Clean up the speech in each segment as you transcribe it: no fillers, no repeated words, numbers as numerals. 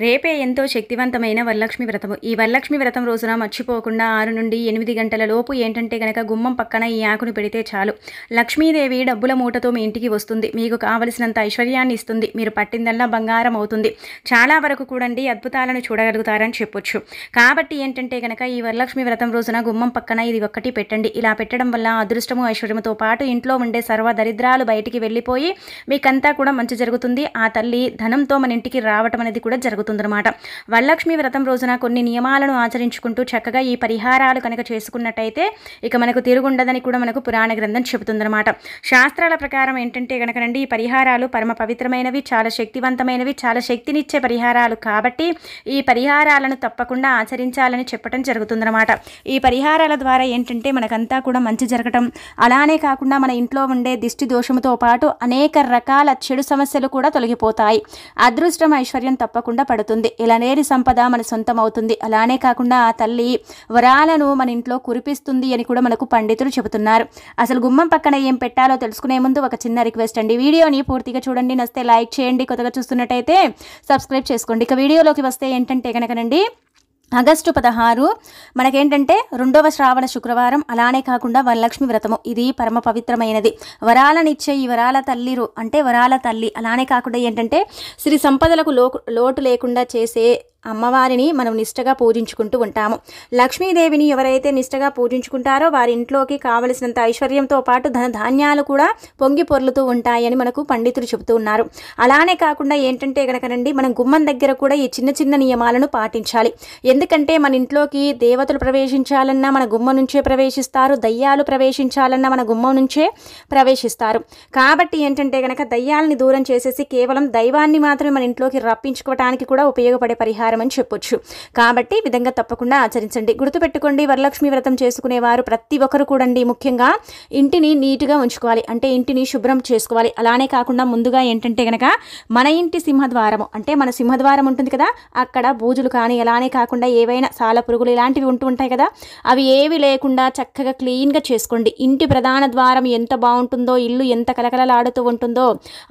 రేపే ఎంతో శక్తివంతమైన వరలక్ష్మి వ్రతము. ఈ వరలక్ష్మి వ్రతం రోజున మర్చిపోకుండా 6 నుండి 8 గంటల లోపు ఏంటంటే గనక గుమ్మం పక్కన ఈ ఆకును పెడితే చాలు. లక్ష్మీదేవి డబ్బుల మూటతో మీ ఇంటికి వస్తుంది. మీకు కావలసినంత ఐశ్వర్యాన్ని ఇస్తుంది. మీరు పట్టిందల్లా బంగారం అవుతుంది. చాలా వరకు కూడండి అద్భుతాలను చూడగలుగుతారని చెప్పొచ్చు. కాబట్టి ఏంటంటే గనక ఈ వరలక్ష్మి వ్రతం రోజున గుమ్మం పక్కన ఇది ఒక్కటి పెట్టండి. ఇలా పెట్టడం వల్ల అదృష్టము ఐశ్వర్యముతో పాటు ఇంట్లో ఉండే సర్వ దరిద్రాలు బయటికి వెళ్ళిపోయి మీకంతా కూడా మంచి జరుగుతుంది. ఆ తల్లి ధనంతో మన ఇంటికి రావటం అనేది కూడా జరుగుతుంది. వరలక్ష్మి వ్రతం రోజున కొన్ని నియమాలను ఆచరించుకుంటూ చక్కగా ఈ పరిహారాలు కనుక చేసుకున్నట్టయితే ఇక మనకు తిరుగుండదని కూడా మనకు పురాణ గ్రంథం చెబుతుందన్నమాట. శాస్త్రాల ప్రకారం ఏంటంటే గనకనండి ఈ పరిహారాలు పరమ పవిత్రమైనవి, చాలా శక్తివంతమైనవి, చాలా శక్తినిచ్చే పరిహారాలు కాబట్టి ఈ పరిహారాలను తప్పకుండా ఆచరించాలని చెప్పడం జరుగుతుందన్నమాట. ఈ పరిహారాల ద్వారా ఏంటంటే మనకంతా కూడా మంచి జరగటం, అలానే కాకుండా మన ఇంట్లో ఉండే దిష్టి దోషముతో పాటు అనేక రకాల చెడు సమస్యలు కూడా తొలగిపోతాయి. అదృష్టం ఐశ్వర్యం తప్పకుండా పడుతుంది. ఇలానేరి సంపద మన సొంతం అవుతుంది. అలానే కాకుండా ఆ తల్లి వరాలను మన ఇంట్లో కురిపిస్తుంది అని కూడా మనకు పండితులు చెబుతున్నారు. అసలు గుమ్మం పక్కన ఏం పెట్టాలో తెలుసుకునే ముందు ఒక చిన్న రిక్వెస్ట్ అండి. వీడియోని పూర్తిగా చూడండి, నచ్చితే లైక్ చేయండి, కొత్తగా చూస్తున్నట్టయితే సబ్స్క్రైబ్ చేసుకోండి. ఇక వీడియోలోకి వస్తే ఏంటంటే కనుకనండి ఆగస్టు 16 మనకేంటంటే 2వ శ్రావణ శుక్రవారం, అలానే కాకుండా వరలక్ష్మి వ్రతము. ఇది పరమ పవిత్రమైనది. వరాలనిచ్చే ఈ వరాల తల్లి అంటే వరాల తల్లి, అలానే కాకుండా ఏంటంటే సిరి సంపదలకు లోటు లేకుండా చేసే అమ్మవారిని మనం నిష్టగా పూజించుకుంటూ ఉంటాము. లక్ష్మీదేవిని ఎవరైతే నిష్టగా పూజించుకుంటారో వారి ఇంట్లోకి కావలసినంత ఐశ్వర్యంతో పాటు ధనధాన్యాలు కూడా పొంగి పొర్లుతూ ఉంటాయని మనకు పండితులు చెబుతూ ఉన్నారు. అలానే కాకుండా ఏంటంటే గనకనండి మనం గుమ్మం దగ్గర కూడా ఈ చిన్న చిన్న నియమాలను పాటించాలి. ఎందుకంటే మన ఇంట్లోకి దేవతలు ప్రవేశించాలన్నా మన గుమ్మం నుంచే ప్రవేశిస్తారు, దయ్యాలు ప్రవేశించాలన్నా మన గుమ్మం నుంచే ప్రవేశిస్తారు. కాబట్టి ఏంటంటే గనక దయ్యాలని దూరం చేసేసి కేవలం దైవాన్ని మాత్రమే మన ఇంట్లోకి రప్పించుకోవడానికి కూడా ఉపయోగపడే పరిహారం అని చెప్పొచ్చు. కాబట్టి ఈ విధంగా తప్పకుండా ఆచరించండి. గుర్తుపెట్టుకోండి, వరలక్ష్మి వ్రతం చేసుకునేవారు ప్రతి ఒక్కరు కూడండి ముఖ్యంగా ఇంటిని నీట్గా ఉంచుకోవాలి. అంటే ఇంటిని శుభ్రం చేసుకోవాలి. అలానే కాకుండా ముందుగా ఏంటంటే గనక మన ఇంటి సింహద్వారము అంటే మన సింహద్వారం ఉంటుంది కదా, అక్కడ బూజులు కానీ అలానే కాకుండా ఏవైనా సాల పురుగులు ఇలాంటివి ఉంటూ ఉంటాయి కదా, అవి ఏవి లేకుండా చక్కగా క్లీన్గా చేసుకోండి. ఇంటి ప్రధాన ద్వారం ఎంత బాగుంటుందో, ఇల్లు ఎంత కలకలలాడుతూ ఉంటుందో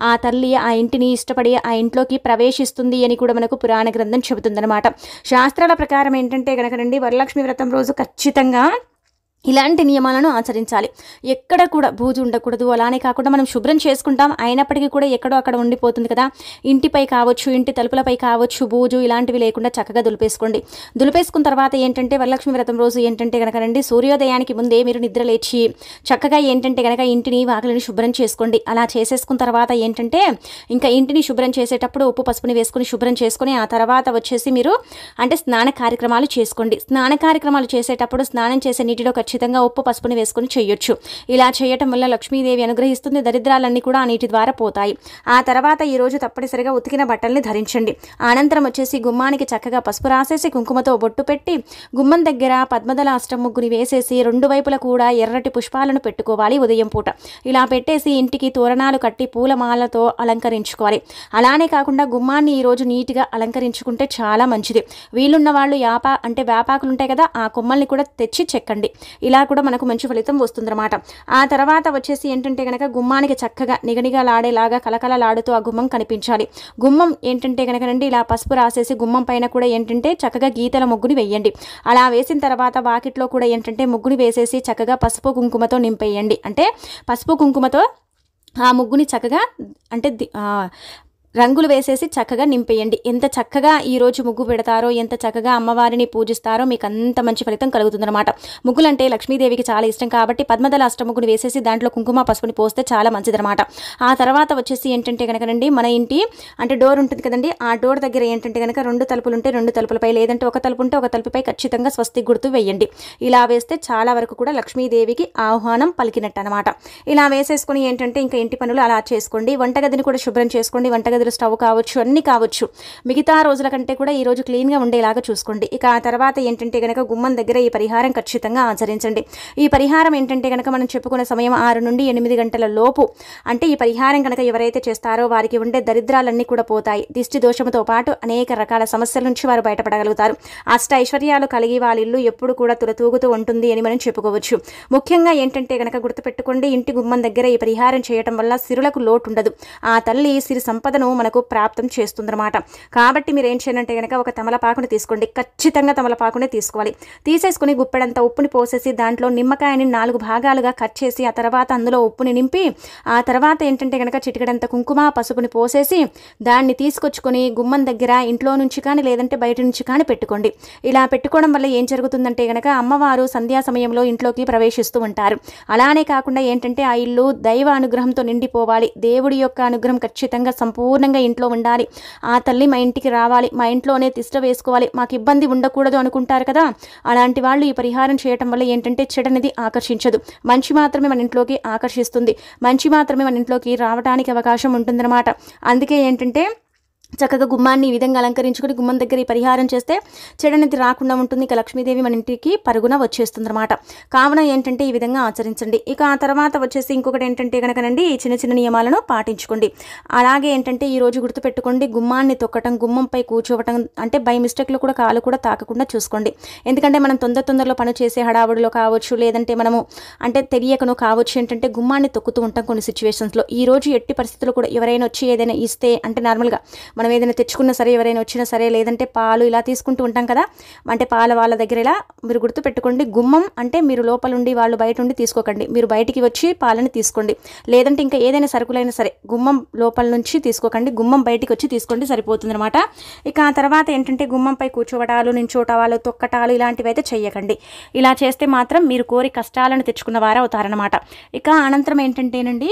ఆ తల్లి ఆ ఇంటిని ఇష్టపడి ఆ ఇంట్లోకి ప్రవేశిస్తుంది అని కూడా మనకు పురాణ గ్రంథం చెబుతుంది అన్నమాట. శాస్త్రాల ప్రకారం ఏంటంటే గనకనండి వరలక్ష్మి వ్రతం రోజు ఖచ్చితంగా ఇలాంటి నియమాలను ఆచరించాలి. ఎక్కడ కూడా బూజు ఉండకూడదు. అలానే కాకుండా మనం శుభ్రం చేసుకుంటాం, అయినప్పటికీ కూడా ఎక్కడో అక్కడ ఉండిపోతుంది కదా, ఇంటిపై కావచ్చు, ఇంటి తలుపులపై కావచ్చు, బూజు ఇలాంటివి లేకుండా చక్కగా దులిపేసుకోండి. దులిపేసుకున్న తర్వాత ఏంటంటే వరలక్ష్మి వ్రతం రోజు ఏంటంటే కనుకనండి సూర్యోదయానికి ముందే మీరు నిద్ర లేచి చక్కగా ఏంటంటే కనుక ఇంటిని వాకిలిని శుభ్రం చేసుకోండి. అలా చేసేసుకున్న తర్వాత ఏంటంటే ఇంకా ఇంటిని శుభ్రం చేసేటప్పుడు ఉప్పు పసుపుని వేసుకుని శుభ్రం చేసుకుని ఆ తర్వాత వచ్చేసి మీరు అంటే స్నాన కార్యక్రమాలు చేసుకోండి. స్నాన కార్యక్రమాలు చేసేటప్పుడు స్నానం చేసే నీటిలో ఖచ్చితంగా ఉప్పు పసుపుని వేసుకుని చేయొచ్చు. ఇలా చేయటం వల్ల లక్ష్మీదేవి అనుగ్రహిస్తుంది. దరిద్రాలన్నీ కూడా ఆ నీటి ద్వారా పోతాయి. ఆ తర్వాత ఈ రోజు తప్పనిసరిగా ఉతికిన బట్టల్ని ధరించండి. అనంతరం వచ్చేసి గుమ్మానికి చక్కగా పసుపు రాసేసి కుంకుమతో బొట్టు పెట్టి గుమ్మం దగ్గర పద్మదళ అష్టం ముగ్గుని వేసేసి 2 వైపులా కూడా ఎర్రటి పుష్పాలను పెట్టుకోవాలి ఉదయం పూట. ఇలా పెట్టేసి ఇంటికి తోరణాలు కట్టి పూలమాలతో అలంకరించుకోవాలి. అలానే కాకుండా గుమ్మాన్ని ఈరోజు నీట్గా అలంకరించుకుంటే చాలా మంచిది. వీలున్న వాళ్ళు వేపాకులు ఉంటాయి కదా, ఆ కొమ్మల్ని కూడా తెచ్చి చెక్కండి. ఇలా కూడా మనకు మంచి ఫలితం వస్తుందన్నమాట. ఆ తర్వాత వచ్చేసి ఏంటంటే కనుక గుమ్మానికి చక్కగా నిగనిగలాడేలాగా కలకలలాడుతూ ఆ గుమ్మం కనిపించాలి. గుమ్మం ఏంటంటే కనుకనండి ఇలా పసుపు రాసేసి గుమ్మం పైన కూడా ఏంటంటే చక్కగా గీతల ముగ్గుని వేయండి. అలా వేసిన తర్వాత వాకిట్లో కూడా ఏంటంటే ముగ్గుని వేసేసి చక్కగా పసుపు కుంకుమతో నింపేయండి. అంటే పసుపు కుంకుమతో ఆ ముగ్గుని చక్కగా అంటే రంగులు వేసేసి చక్కగా నింపేయండి. ఎంత చక్కగా ఈరోజు ముగ్గు పెడతారో, ఎంత చక్కగా అమ్మవారిని పూజిస్తారో మీకు అంత మంచి ఫలితం కలుగుతుందన్నమాట. ముగ్గులంటే లక్ష్మీదేవికి చాలా ఇష్టం కాబట్టి పద్మదళ అష్టముగ్గుని వేసేసి దాంట్లో కుంకుమ పసుపుని పోస్తే చాలా మంచిదన్నమాట. ఆ తర్వాత వచ్చేసి ఏంటంటే కనుకనండి మన ఇంటి అంటే డోర్ ఉంటుంది కదండి, ఆ డోర్ దగ్గర ఏంటంటే కనుక 2 తలుపులు ఉంటే 2 తలుపులపై, లేదంటే ఒక తలుపు ఉంటే ఒక తలుపుపై ఖచ్చితంగా స్వస్తి గుర్తు వేయండి. ఇలా వేస్తే చాలా వరకు కూడా లక్ష్మీదేవికి ఆహ్వానం పలికినట్టు అనమాట. ఇలా వేసేసుకుని ఏంటంటే ఇంకా ఇంటి పనులు అలా చేసుకోండి. వంటగదిని కూడా శుభ్రం చేసుకోండి. వంటగది స్టవ్ కావచ్చు, అన్ని కావచ్చు. మిగతా రోజుల కంటే కూడా ఈ రోజు క్లీన్గా ఉండేలాగా చూసుకోండి. ఇక ఆ తర్వాత ఏంటంటే కనుక గుమ్మం దగ్గర ఈ పరిహారం ఖచ్చితంగా ఆచరించండి. ఈ పరిహారం ఏంటంటే కనుక మనం చెప్పుకున్న సమయం 6 నుండి 8 గంటల లోపు. అంటే ఈ పరిహారం కనుక ఎవరైతే చేస్తారో వారికి ఉండే దరిద్రాలన్నీ కూడా పోతాయి. దిష్టి దోషముతో పాటు అనేక రకాల సమస్యల నుంచి వారు బయటపడగలుగుతారు. అష్ట ఐశ్వర్యాలు కలిగి వాళ్ళ ఇల్లు ఎప్పుడు కూడా తులతూగుతూ ఉంటుంది అని మనం చెప్పుకోవచ్చు. ముఖ్యంగా ఏంటంటే కనుక గుర్తుపెట్టుకోండి, ఇంటి గుమ్మం దగ్గర ఈ పరిహారం చేయటం వల్ల సిరులకు లోటు ఉండదు. ఆ తల్లి సిరి సంపదను మనకు ప్రాప్తం చేస్తుందన్నమాట. కాబట్టి మీరు ఏం చేయాలంటే కనుక ఒక తమలపాకుని తీసుకోండి, ఖచ్చితంగా తమలపాకునే తీసుకోవాలి. తీసేసుకుని గుప్పెడంత ఉప్పుని పోసేసి దాంట్లో నిమ్మకాయని 4 భాగాలుగా కట్ చేసి ఆ తర్వాత అందులో ఉప్పుని నింపి ఆ తర్వాత ఏంటంటే కనుక చిటికెడంత కుంకుమ పసుపుని పోసేసి దాన్ని తీసుకొచ్చుకొని గుమ్మం దగ్గర ఇంట్లో నుంచి కానీ లేదంటే బయట నుంచి కానీ పెట్టుకోండి. ఇలా పెట్టుకోవడం వల్ల ఏం జరుగుతుందంటే కనుక అమ్మవారు సంధ్యా సమయంలో ఇంట్లోకి ప్రవేశిస్తూ ఉంటారు. అలానే కాకుండా ఏంటంటే ఆ ఇల్లు దైవ అనుగ్రహంతో నిండిపోవాలి, దేవుడి యొక్క అనుగ్రహం ఖచ్చితంగా సంపూర్ణంగా ఇంట్లో ఉండాలి, ఆ తల్లి మా ఇంటికి రావాలి, మా ఇంట్లోనే తిష్ట వేసుకోవాలి, మాకు ఇబ్బంది ఉండకూడదు అనుకుంటారు కదా. అలాంటి వాళ్ళు ఈ పరిహారం చేయటం వల్ల ఏంటంటే చెడనేది ఆకర్షించదు, మంచి మాత్రమే మన ఇంట్లోకి ఆకర్షిస్తుంది, మంచి మాత్రమే మన ఇంట్లోకి రావడానికి అవకాశం ఉంటుందన్నమాట. అందుకే ఏంటంటే చక్కగా గుమ్మాన్ని ఈ విధంగా అలంకరించుకుని గుమ్మం దగ్గర ఈ పరిహారం చేస్తే చెడనేది రాకుండా ఉంటుంది. ఇక లక్ష్మీదేవి మన ఇంటికి పరుగున వచ్చేస్తుంది అనమాట. కావున ఏంటంటే ఈ విధంగా ఆచరించండి. ఇక ఆ తర్వాత వచ్చేసి ఇంకొకటి ఏంటంటే కనుకనండి ఈ చిన్న చిన్న నియమాలను పాటించుకోండి. అలాగే ఏంటంటే ఈరోజు గుర్తుపెట్టుకోండి, గుమ్మాన్ని తొక్కటం, గుమ్మంపై కూర్చోవటం అంటే బై మిస్టేక్లో కూడా కాలు కూడా తాకకుండా చూసుకోండి. ఎందుకంటే మనం తొందరలో పని చేసే హడావుడిలో కావచ్చు, లేదంటే మనము అంటే తెలియకనో కావచ్చు ఏంటంటే గుమ్మాన్ని తొక్కుతూ ఉంటాం కొన్ని సిచ్యువేషన్స్లో. ఈ రోజు ఎట్టి పరిస్థితుల్లో కూడా ఎవరైనా వచ్చి ఏదైనా ఇస్తే అంటే నార్మల్గా మనం ఏదైనా తెచ్చుకున్నా సరే, ఎవరైనా వచ్చినా సరే, లేదంటే పాలు ఇలా తీసుకుంటూ ఉంటాం కదా, అంటే పాల వాళ్ళ దగ్గర ఇలా మీరు గుర్తు పెట్టుకోండి, గుమ్మం అంటే మీరు లోపల ఉండి వాళ్ళు బయట ఉండి తీసుకోకండి, మీరు బయటికి వచ్చి పాలని తీసుకోండి. లేదంటే ఇంకా ఏదైనా సరుకులైనా సరే గుమ్మం లోపల నుంచి తీసుకోకండి, గుమ్మం బయటికి వచ్చి తీసుకోండి, సరిపోతుంది అనమాట. ఇక ఆ తర్వాత ఏంటంటే గుమ్మంపై కూర్చోవటాలు, నించోటాలు, తొక్కటాలు ఇలాంటివి అయితే చెయ్యకండి. ఇలా చేస్తే మాత్రం మీరు కోరి కష్టాలను తెచ్చుకున్న వారు అవుతారనమాట. ఇక అనంతరం ఏంటంటేనండి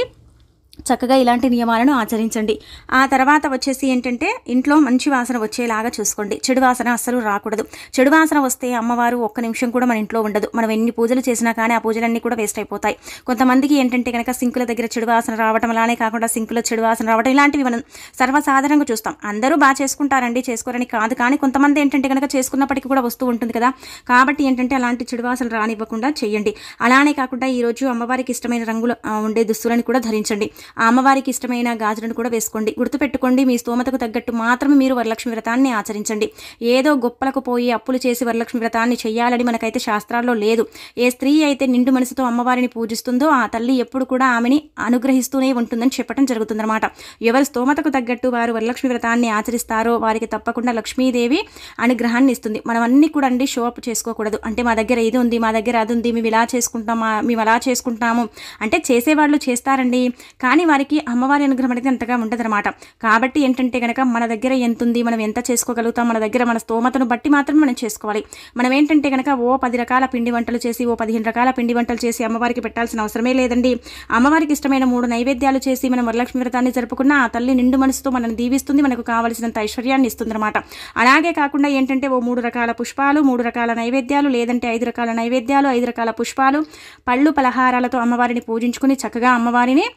చక్కగా ఇలాంటి నియమాలను ఆచరించండి. ఆ తర్వాత వచ్చేసి ఏంటంటే ఇంట్లో మంచి వాసన వచ్చేలాగా చూసుకోండి, చెడు వాసన అస్సలు రాకూడదు. చెడు వాసన వస్తే అమ్మవారు ఒక్క నిమిషం కూడా మన ఇంట్లో ఉండదు. మనం ఎన్ని పూజలు చేసినా కానీ ఆ పూజలన్నీ కూడా వేస్ట్ అయిపోతాయి. కొంతమందికి ఏంటంటే కనుక సింకుల దగ్గర చెడు వాసన రావడం, అలానే కాకుండా సింకులో చెడు వాసన రావడం ఇలాంటివి మనం సర్వసాధారణంగా చూస్తాం. అందరూ బాగా చేసుకుంటారండి, చేసుకోరని కాదు, కానీ కొంతమంది ఏంటంటే కనుక చేసుకున్నప్పటికీ కూడా వస్తూ ఉంటుంది కదా. కాబట్టి ఏంటంటే అలాంటి చెడు వాసన రానివ్వకుండా చేయండి. అలానే కాకుండా ఈరోజు అమ్మవారికి ఇష్టమైన రంగులు ఉండే దుస్తులను కూడా ధరించండి. ఆ అమ్మవారికి ఇష్టమైన గాజులను కూడా వేసుకోండి. గుర్తుపెట్టుకోండి, మీ స్తోమతకు తగ్గట్టు మాత్రమే మీరు వరలక్ష్మి వ్రతాన్ని ఆచరించండి. ఏదో గొప్పలకు పోయి అప్పులు చేసి వరలక్ష్మి వ్రతాన్ని చేయాలని మనకైతే శాస్త్రాల్లో లేదు. ఏ స్త్రీ అయితే నిండు మనసుతో అమ్మవారిని పూజిస్తుందో ఆ తల్లి ఎప్పుడు కూడా ఆమెని అనుగ్రహిస్తూనే ఉంటుందని చెప్పడం జరుగుతుందన్నమాట. ఎవరి స్తోమతకు తగ్గట్టు వారు వరలక్ష్మి వ్రతాన్ని ఆచరిస్తారో వారికి తప్పకుండా లక్ష్మీదేవి అనుగ్రహాన్ని ఇస్తుంది. మనం అన్ని కూడా అండి షో అప్ చేసుకోకూడదు. అంటే మా దగ్గర ఇది ఉంది, మా దగ్గర అది ఉంది, మేము ఇలా చేసుకుంటాం, మేము అలా చేసుకుంటాము అంటే చేసేవాళ్ళు చేస్తారండి, కానీ వారికి అమ్మవారి అనుగ్రహం అనేది అంతగా ఉండదన్నమాట. కాబట్టి ఏంటంటే కనుక మన దగ్గర ఎంత ఉంది, మనం ఎంత చేసుకోగలుగుతాం, మన దగ్గర మన స్తోమతను బట్టి మాత్రమే మనం చేసుకోవాలి. మనం ఏంటంటే కనుక 10 రకాల పిండి వంటలు చేసి 15 రకాల పిండి వంటలు చేసి అమ్మవారికి పెట్టాల్సిన అవసరమే లేదండి. అమ్మవారికి ఇష్టమైన 3 నైవేద్యాలు చేసి మనం వరలక్ష్మి వ్రతాన్ని జరుపుకున్న ఆ తల్లి నిండు మనసుతో మనల్ని దీవిస్తుంది, మనకు కావలసినంత ఐశ్వర్యాన్ని ఇస్తుంది అనమాట. అలాగే కాకుండా ఏంటంటే 3 రకాల పుష్పాలు, 3 రకాల నైవేద్యాలు, లేదంటే 5 రకాల నైవేద్యాలు, 5 రకాల పుష్పాలు, పళ్ళు పలహారాలతో అమ్మవారిని పూజించుకుని చక్కగా అమ్మవారిని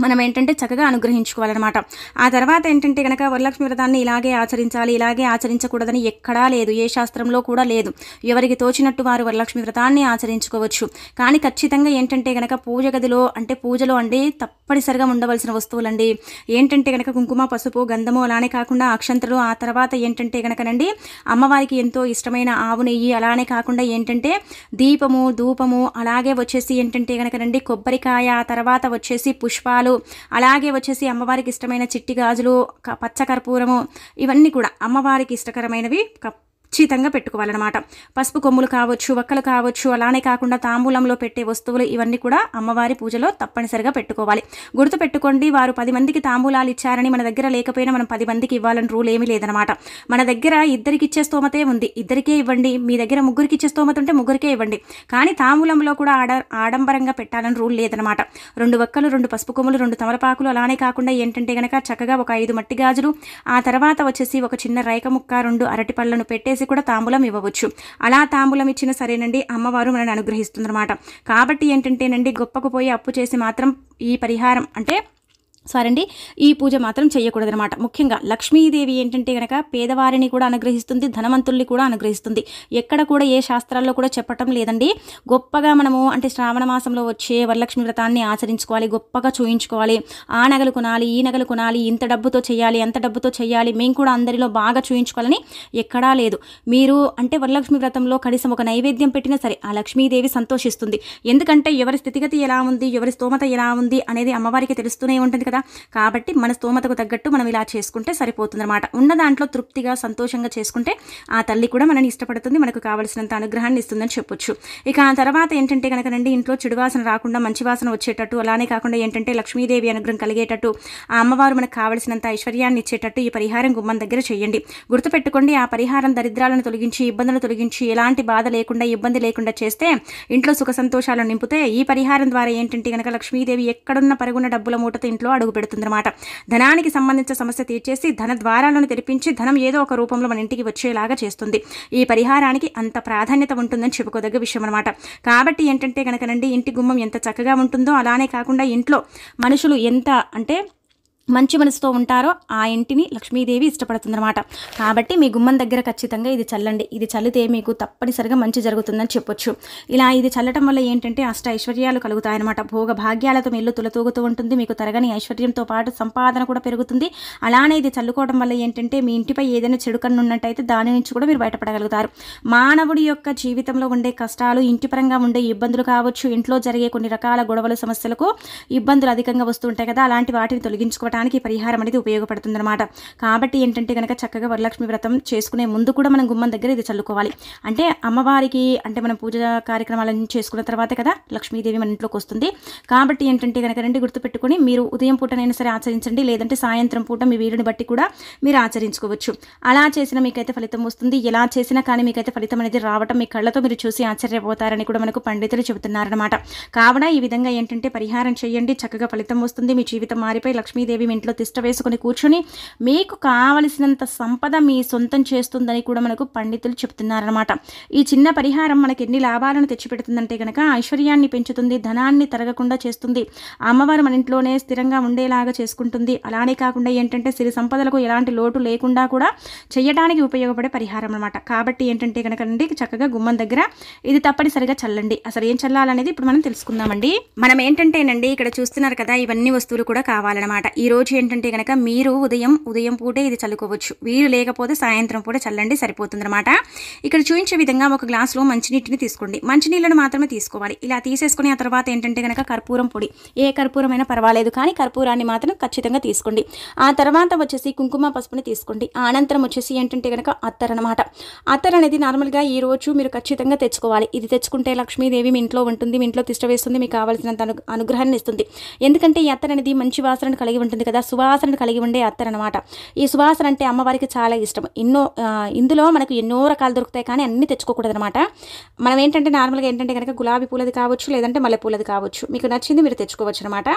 మనం ఏంటంటే చక్కగా అనుగ్రహించుకోవాలన్నమాట. ఆ తర్వాత ఏంటంటే కనుక వరలక్ష్మి వ్రతాన్ని ఇలాగే ఆచరించాలి, ఇలాగే ఆచరించకూడదని ఎక్కడా లేదు, ఏ శాస్త్రంలో కూడా లేదు. ఎవరికి తోచినట్టు వారు వరలక్ష్మి వ్రతాన్ని ఆచరించుకోవచ్చు. కానీ ఖచ్చితంగా ఏంటంటే కనుక పూజ గదిలో అంటే పూజలో అండి తప్పనిసరిగా ఉండవలసిన వస్తువులండి ఏంటంటే కనుక కుంకుమ, పసుపు, గంధము, అలానే కాకుండా అక్షంతలు. ఆ తర్వాత ఏంటంటే కనుకనండి అమ్మవారికి ఎంతో ఇష్టమైన ఆవు నెయ్యి, అలానే కాకుండా ఏంటంటే దీపము, ధూపము, అలాగే వచ్చేసి ఏంటంటే కనుకనండి కొబ్బరికాయ, ఆ తర్వాత వచ్చేసి పుష్పాలు, అలాగే వచ్చేసి అమ్మవారికి ఇష్టమైన చిట్టి గాజులు, పచ్చకర్పూరము, ఇవన్నీ కూడా అమ్మవారికి ఇష్టకరమైనవి ఖచ్చితంగా పెట్టుకోవాలన్నమాట. పసుపు కొమ్ములు కావచ్చు, వక్కలు కావచ్చు, అలానే కాకుండా తాంబూలంలో పెట్టే వస్తువులు ఇవన్నీ కూడా అమ్మవారి పూజలో తప్పనిసరిగా పెట్టుకోవాలి. గుర్తుపెట్టుకోండి, వారు 10 మందికి తాంబూలాలు ఇచ్చారని మన దగ్గర లేకపోయినా మనం 10 మందికి ఇవ్వాలని రూల్ ఏమీ లేదనమాట. మన దగ్గర ఇద్దరికి ఇచ్చే స్తోమతే ఉంది, ఇద్దరికే ఇవ్వండి. మీ దగ్గర ముగ్గురికి ఇచ్చే స్తోమత ఉంటే ముగ్గురికే ఇవ్వండి. కానీ తాంబూలంలో కూడా ఆడంబరంగా పెట్టాలని రూల్ లేదనమాట. 2 వక్కలు, 2 పసుపు కొమ్ములు, 2 తమలపాకులు, అలానే కాకుండా ఏంటంటే కనుక చక్కగా ఒక 5 మట్టి గాజులు, ఆ తర్వాత వచ్చేసి ఒక చిన్న రైక ముక్క, 2 అరటి పళ్ళను పెట్టేసి కూడా తాంబూలం ఇవ్వవచ్చు. అలా తాంబూలం ఇచ్చిన సరేనండి అమ్మవారు మనల్ని అనుగ్రహిస్తుందన్నమాట. కాబట్టి ఏంటంటేనండి గొప్పకు పోయి అప్పు చేసి మాత్రం ఈ పరిహారం అంటే సారండి ఈ పూజ మాత్రం చేయకూడదనమాట. ముఖ్యంగా లక్ష్మీదేవి ఏంటంటే కనుక పేదవారిని కూడా అనుగ్రహిస్తుంది, ధనవంతుల్ని కూడా అనుగ్రహిస్తుంది. ఎక్కడ కూడా ఏ శాస్త్రాల్లో కూడా చెప్పటం లేదండి. గొప్పగా మనము అంటే శ్రావణ మాసంలో వచ్చే వరలక్ష్మి వ్రతాన్ని ఆచరించుకోవాలి, గొప్పగా చూయించుకోవాలి, ఆ నగలు కొనాలి, ఈ నగలు కొనాలి, ఇంత డబ్బుతో చేయాలి, అంత డబ్బుతో చేయాలి, మేము కూడా అందరిలో బాగా చూయించుకోవాలని ఎక్కడా లేదు. మీరు అంటే వరలక్ష్మి వ్రతంలో కనీసం ఒక నైవేద్యం పెట్టినా సరే ఆ లక్ష్మీదేవి సంతోషిస్తుంది. ఎందుకంటే ఎవరి స్థితిగతి ఎలా ఉంది, ఎవరి స్తోమత ఎలా ఉంది అనేది అమ్మవారికి తెలుస్తూనే ఉంటుంది కదా. కదా. కాబట్టి మన స్తోమతకు తగ్గట్టు మనం ఇలా చేసుకుంటే సరిపోతుందన్నమాట. ఉన్న దాంట్లో తృప్తిగా సంతోషంగా చేసుకుంటే ఆ తల్లి కూడా మనని ఇష్టపడుతుంది, మనకు కావలసినంత అనుగ్రహాన్ని ఇస్తుందని చెప్పొచ్చు. ఇక ఆ తర్వాత ఏంటంటే కనుకనండి ఇంట్లో చెడు వాసన రాకుండా మంచి వాసన వచ్చేటట్టు, అలానే కాకుండా ఏంటంటే లక్ష్మీదేవి అనుగ్రహం కలిగేటట్టు, ఆ అమ్మవారు మనకు కావలసినంత ఐశ్వర్యాన్ని ఇచ్చేటట్టు ఈ పరిహారం గుమ్మం దగ్గర చేయండి. గుర్తుపెట్టుకోండి, ఆ పరిహారం దరిద్రాలను తొలగించి, ఇబ్బందులను తొలగించి, ఎలాంటి బాధ లేకుండా, ఇబ్బంది లేకుండా చేస్తే ఇంట్లో సుఖ సంతోషాలను నింపితే ఈ పరిహారం ద్వారా ఏంటంటే కనుక లక్ష్మీదేవి ఎక్కడున్న పరుగున్న డబ్బుల మూటతో ఇంట్లో అడుగు పెడుతుందన్నమాట. ధనానికి సంబంధించిన సమస్య తీర్చేసి ధన ద్వారాలను తెరిపించి ధనం ఏదో ఒక రూపంలో మన ఇంటికి వచ్చేలాగా చేస్తుంది. ఈ పరిహారానికి అంత ప్రాధాన్యత ఉంటుందని చెప్పుకోదగ్గ విషయం అనమాట. కాబట్టి ఏంటంటే కనుకనండి ఇంటి గుమ్మం ఎంత చక్కగా ఉంటుందో అలానే కాకుండా ఇంట్లో మనుషులు ఎంత అంటే మంచి మనసుతో ఉంటారో ఆ ఇంటిని లక్ష్మీదేవి ఇష్టపడుతుందన్నమాట. కాబట్టి మీ గుమ్మం దగ్గర ఖచ్చితంగా ఇది చల్లండి. ఇది చల్లితే మీకు తప్పనిసరిగా మంచి జరుగుతుందని చెప్పొచ్చు. ఇలా ఇది చల్లటం వల్ల ఏంటంటే అష్ట ఐశ్వర్యాలు కలుగుతాయన్నమాట. భోగ భాగ్యాలతో మీ ఇల్లు తులతూగుతూ ఉంటుంది. మీకు తరగని ఐశ్వర్యంతో పాటు సంపాదన కూడా పెరుగుతుంది. అలానే ఇది చల్లుకోవడం వల్ల ఏంటంటే మీ ఇంటిపై ఏదైనా చెడు కన్ను ఉన్నట్టయితే దాని నుంచి కూడా మీరు బయటపడగలుగుతారు. మానవుడి యొక్క జీవితంలో ఉండే కష్టాలు, ఇంటి పరంగా ఉండే ఇబ్బందులు కావచ్చు, ఇంట్లో జరిగే కొన్ని రకాల గొడవలు, సమస్యలకు ఇబ్బందులు అధికంగా వస్తూ ఉంటాయి కదా, అలాంటి వాటిని తొలగించుకోవడానికి పరిహారం అనేది ఉపయోగపడుతుందన్నమాట. కాబట్టి ఏంటంటే కనుక చక్కగా వరలక్ష్మి వ్రతం చేసుకునే ముందు కూడా మనం గుమ్మం దగ్గర ఇది చల్లుకోవాలి. అంటే అమ్మవారికి అంటే మనం పూజ కార్యక్రమాలను చేసుకున్న తర్వాతే కదా లక్ష్మీదేవి మన ఇంట్లోకి వస్తుంది. కాబట్టి ఏంటంటే కనుక రండి గుర్తుపెట్టుకొని మీరు ఉదయం పూటనైనా సరే ఆచరించండి, లేదంటే సాయంత్రం పూట మీ వీలుని బట్టి కూడా మీరు ఆచరించుకోవచ్చు. అలా చేసినా మీకైతే ఫలితం వస్తుంది. ఎలా చేసినా కానీ మీకైతే ఫలితం అనేది రావటం మీ కళ్ళతో మీరు చూసి ఆశ్చర్యపోతారని కూడా మనకు పండితులు చెబుతున్నారన్నమాట. కావున ఈ విధంగా ఏంటంటే పరిహారం చేయండి, చక్కగా ఫలితం వస్తుంది. మీ జీవితం మారిపోయి లక్ష్మీదేవి మీ ఇంట్లో తిష్ట వేసుకుని కూర్చొని మీకు కావలసినంత సంపద మీ సొంతం చేస్తుందని కూడా మనకు పండితులు చెప్తున్నారన్నమాట. ఈ చిన్న పరిహారం మనకి ఎన్ని లాభాలను తెచ్చిపెడుతుందంటే కనుక ఐశ్వర్యాన్ని పెంచుతుంది, ధనాన్ని తరగకుండా చేస్తుంది, అమ్మవారు మన ఇంట్లోనే స్థిరంగా ఉండేలాగా చేసుకుంటుంది. అలానే కాకుండా ఏంటంటే సిరి సంపదలకు ఎలాంటి లోటు లేకుండా కూడా చేయడానికి ఉపయోగపడే పరిహారం అనమాట. కాబట్టి ఏంటంటే కనుక చక్కగా గుమ్మం దగ్గర ఇది తప్పనిసరిగా చల్లండి. అసలు ఏం చల్లాలనేది ఇప్పుడు మనం తెలుసుకుందామండి. మనం ఏంటంటేనండి ఇక్కడ చూస్తున్నారు కదా, ఇవన్నీ వస్తువులు కూడా కావాలన్నమాట. ఈ రోజు ఏంటంటే కనుక మీరు ఉదయం పూటే ఇది చల్లుకోవచ్చు. వీరు లేకపోతే సాయంత్రం పూట చల్లండి, సరిపోతుందన్నమాట. ఇక్కడ చూపించే విధంగా ఒక గ్లాసులో మంచినీటిని తీసుకోండి. మంచినీళ్ళను మాత్రమే తీసుకోవాలి. ఇలా తీసేసుకుని ఆ తర్వాత ఏంటంటే కనుక కర్పూరం పొడి, ఏ కర్పూరమైనా పర్వాలేదు కానీ కర్పూరాన్ని మాత్రం ఖచ్చితంగా తీసుకోండి. ఆ తర్వాత వచ్చేసి కుంకుమ పసుపుని తీసుకోండి. అనంతరం వచ్చేసి ఏంటంటే కనుక అత్తర్ అనమాట. అత్తర్ అనేది నార్మల్గా ఈ రోజు మీరు ఖచ్చితంగా తెచ్చుకోవాలి. ఇది తెచ్చుకుంటే లక్ష్మీదేవి మీ ఇంట్లో ఉంటుంది, మీ ఇంట్లో తిష్ట వేస్తుంది, మీకు కావాల్సినంత అనుగ్రహాన్ని ఇస్తుంది. ఎందుకంటే ఈ అత్తర్ అనేది మంచి వాసనను కలిగి ఉంటుంది కదా, సువాసనను కలిగి ఉండే అత్తర్ అనమాట. ఈ సువాసన అంటే అమ్మవారికి చాలా ఇష్టం. ఇందులో మనకు ఎన్నో రకాలు దొరుకుతాయి కానీ అన్ని తెచ్చుకోకూడదు అనమాట. మనం ఏంటంటే నార్మల్గా ఏంటంటే కనుక గులాబీ పూలది కావచ్చు, లేదంటే మల్లెపూలది కావచ్చు, మీకు నచ్చింది మీరు తెచ్చుకోవచ్చు అనమాట.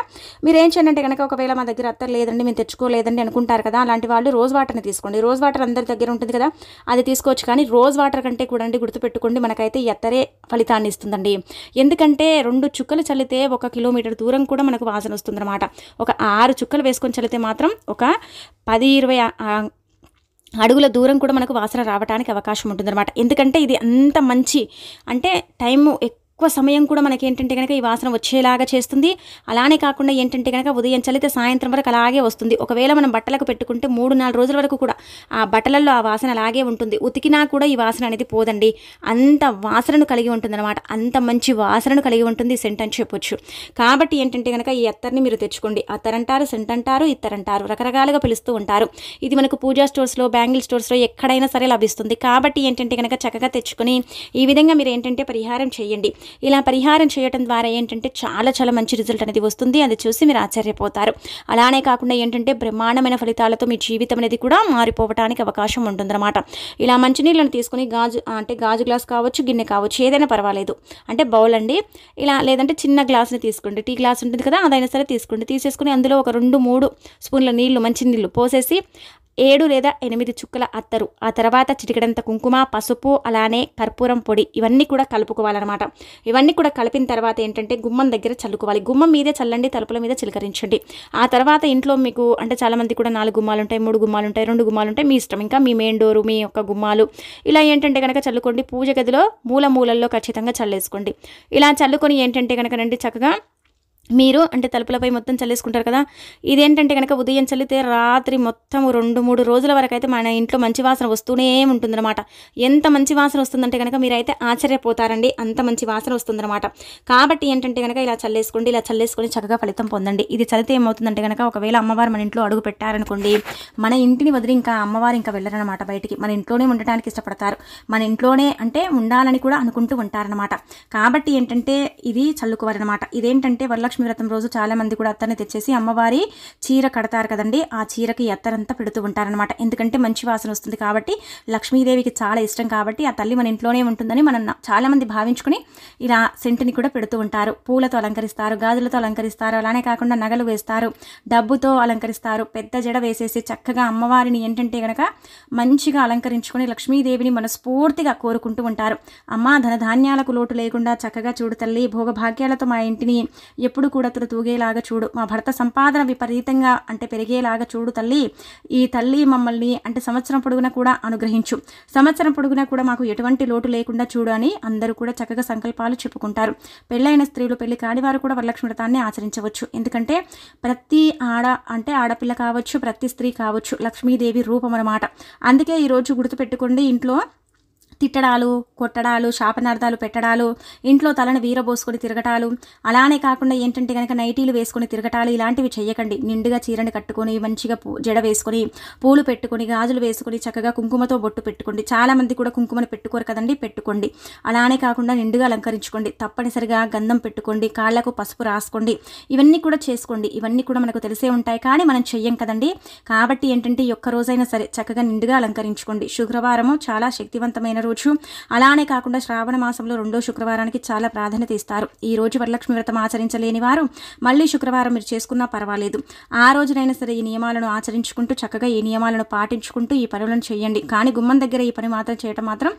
మీరు ఏం చేయండి అంటే కనుక ఒకవేళ మా దగ్గర అత్తర్ లేదండి, మేము తెచ్చుకోలేదండి అనుకుంటారు కదా, అలాంటి వాళ్ళు రోజ్ వాటర్ని తీసుకోండి. రోజ్ వాటర్ అందరి దగ్గర ఉంటుంది కదా, అది తీసుకోవచ్చు. కానీ రోజ్ వాటర్ కంటే కూడా అండి గుర్తుపెట్టుకోండి, మనకైతే ఈ అత్తరే ఫలితాన్ని ఇస్తుందండి. ఎందుకంటే 2 చుక్కలు చల్లితే 1 కిలోమీటర్ దూరం కూడా మనకు వాసన వస్తుందన్నమాట. ఒక 6 చుక్కలు వేసుకొని చల్లితే మాత్రం ఒక 10-20 అడుగుల దూరం కూడా మనకు వాసన రావడానికి అవకాశం ఉంటుందన్నమాట. ఎందుకంటే ఇది అంత మంచి అంటే టైము ఎక్కువ సమయం కూడా మనకి ఏంటంటే కనుక ఈ వాసన వచ్చేలాగా చేస్తుంది. అలానే కాకుండా ఏంటంటే కనుక ఉదయం చల్లితే సాయంత్రం వరకు అలాగే వస్తుంది. ఒకవేళ మనం బట్టలకు పెట్టుకుంటే 3-4 రోజుల వరకు కూడా ఆ బట్టలలో ఆ వాసన అలాగే ఉంటుంది. ఉతికినా కూడా ఈ వాసన అనేది పోదండి. అంత వాసనను కలిగి ఉంటుందన్నమాట. అంత మంచి వాసనను కలిగి ఉంటుంది సెంట్ అని చెప్పొచ్చు. కాబట్టి ఏంటంటే కనుక ఈ అత్తర్ని మీరు తెచ్చుకోండి. అత్తర్ అంటారు, సెంట్ అంటారు, ఇత్తర్ అంటారు, రకరకాలుగా పిలుస్తూ ఉంటారు. ఇది మనకు పూజా స్టోర్స్లో, బ్యాంగిల్ స్టోర్స్లో ఎక్కడైనా సరే లభిస్తుంది. కాబట్టి ఏంటంటే కనుక చక్కగా తెచ్చుకొని ఈ విధంగా మీరు ఏంటంటే పరిహారం చేయండి. ఇలా పరిహారం చేయడం ద్వారా ఏంటంటే చాలా చాలా మంచి రిజల్ట్ అనేది వస్తుంది. అది చూసి మీరు ఆశ్చర్యపోతారు. అలానే కాకుండా ఏంటంటే బ్రహ్మాండమైన ఫలితాలతో మీ జీవితం అనేది కూడా మారిపోవడానికి అవకాశం ఉంటుందన్నమాట. ఇలా మంచినీళ్ళని తీసుకుని గాజు గ్లాస్ కావచ్చు, గిన్నె కావచ్చు, ఏదైనా పర్వాలేదు, అంటే బౌల్ అండి. ఇలా లేదంటే చిన్న గ్లాస్ని తీసుకోండి. టీ గ్లాస్ ఉంటుంది కదా, అదైనా సరే తీసుకోండి. తీసేసుకుని అందులో ఒక 2-3 స్పూన్ల నీళ్లు, మంచి నీళ్లు పోసేసి 7 లేదా 8 చుక్కల అత్తరు, ఆ తర్వాత చిటికెడంత కుంకుమ, పసుపు, అలానే కర్పూరం పొడి ఇవన్నీ కూడా కలుపుకోవాలన్నమాట. ఇవన్నీ కూడా కలిపిన తర్వాత ఏంటంటే గుమ్మం దగ్గర చల్లుకోవాలి. గుమ్మం మీదే చల్లండి, తలుపుల మీద చిలకరించండి. ఆ తర్వాత ఇంట్లో మీకు అంటే చాలామంది కూడా 4 గుమ్మాలు ఉంటాయి, 3 గుమ్మాలు ఉంటాయి, 2 గుమ్మాలు ఉంటాయి, మీ ఇష్టం. ఇంకా మీ మెయిన్ డోరు, మీ యొక్క గుమ్మాలు ఇలా ఏంటంటే కనుక చల్లుకోండి. పూజ గదిలో మూలల్లో ఖచ్చితంగా చల్లేసుకోండి. ఇలా చల్లుకొని ఏంటంటే కనుక రండి చక్కగా మీరు అంటే తలుపులపై మొత్తం చల్లేసుకుంటారు కదా, ఇదేంటంటే కనుక ఉదయం చల్లితే రాత్రి మొత్తం 2-3 రోజుల వరకు అయితే మన ఇంట్లో మంచి వాసన వస్తూనే ఉంటుందన్నమాట. ఎంత మంచి వాసన వస్తుందంటే కనుక మీరైతే ఆశ్చర్యపోతారండి, అంత మంచి వాసన వస్తుందన్నమాట. కాబట్టి ఏంటంటే కనుక ఇలా చల్లేసుకోండి, ఇలా చల్లేసుకొని చక్కగా ఫలితం పొందండి. ఇది చల్లితే ఏమవుతుందంటే కనుక ఒకవేళ అమ్మవారు మన ఇంట్లో అడుగు పెట్టారనుకోండి, మన ఇంటిని వదిలి ఇంకా అమ్మవారు ఇంకా వెళ్ళరనమాట బయటికి, మన ఇంట్లోనే ఉండటానికి ఇష్టపడతారు, మన ఇంట్లోనే అంటే ఉండాలని కూడా అనుకుంటూ ఉంటారనమాట. కాబట్టి ఏంటంటే ఇది చల్లుకోవాలన్నమాట. ఇదేంటంటే వరలక్ష్మి వ్రతం రోజు చాలా మంది కూడా అత్తర్ని తెచ్చేసి అమ్మవారి చీర కడతారు కదండి, ఆ చీరకి అత్తరంతా పెడుతూ ఉంటారనమాట. ఎందుకంటే మంచి వాసన వస్తుంది కాబట్టి, లక్ష్మీదేవికి చాలా ఇష్టం కాబట్టి ఆ తల్లి మన ఇంట్లోనే ఉంటుందని మనం చాలా మంది భావించుకుని ఇలా సెంటుని కూడా పెడుతూ ఉంటారు. పూలతో అలంకరిస్తారు, గాజులతో అలంకరిస్తారు, అలానే కాకుండా నగలు వేస్తారు, డబ్బుతో అలంకరిస్తారు, పెద్ద జడ వేసేసి చక్కగా అమ్మవారిని ఏంటంటే గనక మంచిగా అలంకరించుకొని లక్ష్మీదేవిని మనస్ఫూర్తిగా కోరుకుంటూ ఉంటారు. అమ్మ ధనధాన్యాలకు లోటు లేకుండా చక్కగా చూడు తల్లి, భోగభాగ్యాలతో మా ఇంటిని ఎప్పుడు కూడా తూగేలాగా చూడు, మా భర్త సంపాదన విపరీతంగా అంటే పెరిగేలాగా చూడు తల్లి, ఈ తల్లి మమ్మల్ని అంటే సంవత్సరం పొడుగునా కూడా అనుగ్రహించు, సంవత్సరం పొడుగునా కూడా మాకు ఎటువంటి లోటు లేకుండా చూడు అని అందరూ కూడా చక్కగా సంకల్పాలు చెప్పుకుంటారు. పెళ్ళైన స్త్రీలు, పెళ్లి కాని వారు కూడా వరలక్ష్మి వ్రతాన్ని ఆచరించవచ్చు. ఎందుకంటే ప్రతి ఆడపిల్ల కావచ్చు, ప్రతి స్త్రీ కావచ్చు లక్ష్మీదేవి రూపం అన్నమాట. అందుకే ఈరోజు గుర్తుపెట్టుకోండి, ఇంట్లో తిట్టడాలు, కొట్టడాలు, శాపనార్థాలు పెట్టడాలు, ఇంట్లో తలను వీరబోసుకొని తిరగటాలు, అలానే కాకుండా ఏంటంటే కనుక నైటీలు వేసుకొని తిరగటాలు ఇలాంటివి చెయ్యకండి. నిండుగా చీరని కట్టుకొని మంచిగా జడ వేసుకొని పూలు పెట్టుకొని గాజులు వేసుకొని చక్కగా కుంకుమతో బొట్టు పెట్టుకోండి. చాలామంది కూడా కుంకుమను పెట్టుకోరు కదండి, పెట్టుకోండి. అలానే కాకుండా నిండుగా అలంకరించుకోండి, తప్పనిసరిగా గంధం పెట్టుకోండి, కాళ్ళకు పసుపు రాసుకోండి, ఇవన్నీ కూడా చేసుకోండి. ఇవన్నీ కూడా మనకు తెలిసే ఉంటాయి కానీ మనం చెయ్యం కదండి. కాబట్టి ఏంటంటే ఈ ఒక్క రోజైనా సరే చక్కగా నిండుగా అలంకరించుకోండి. శుక్రవారము చాలా శక్తివంతమైన రోజు, అలానే కాకుండా శ్రావణ మాసంలో 2వ శుక్రవారానికి చాలా ప్రాధాన్యత ఇస్తారు. ఈ రోజు వరలక్ష్మి వ్రతం ఆచరించలేని వారు మళ్ళీ శుక్రవారం మీరు చేసుకున్నా పర్వాలేదు, ఆ రోజునైనా సరే ఈ నియమాలను ఆచరించుకుంటూ చక్కగా ఈ నియమాలను పాటించుకుంటూ ఈ పనులను చేయండి. కానీ గుమ్మం దగ్గర ఈ పని మాత్రం చేయటం మాత్రం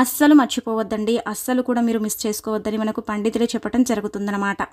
అస్సలు మర్చిపోవద్దండి, అస్సలు కూడా మీరు మిస్ చేసుకోవద్దని మనకు పండితులే చెప్పడం జరుగుతుందన్నమాట.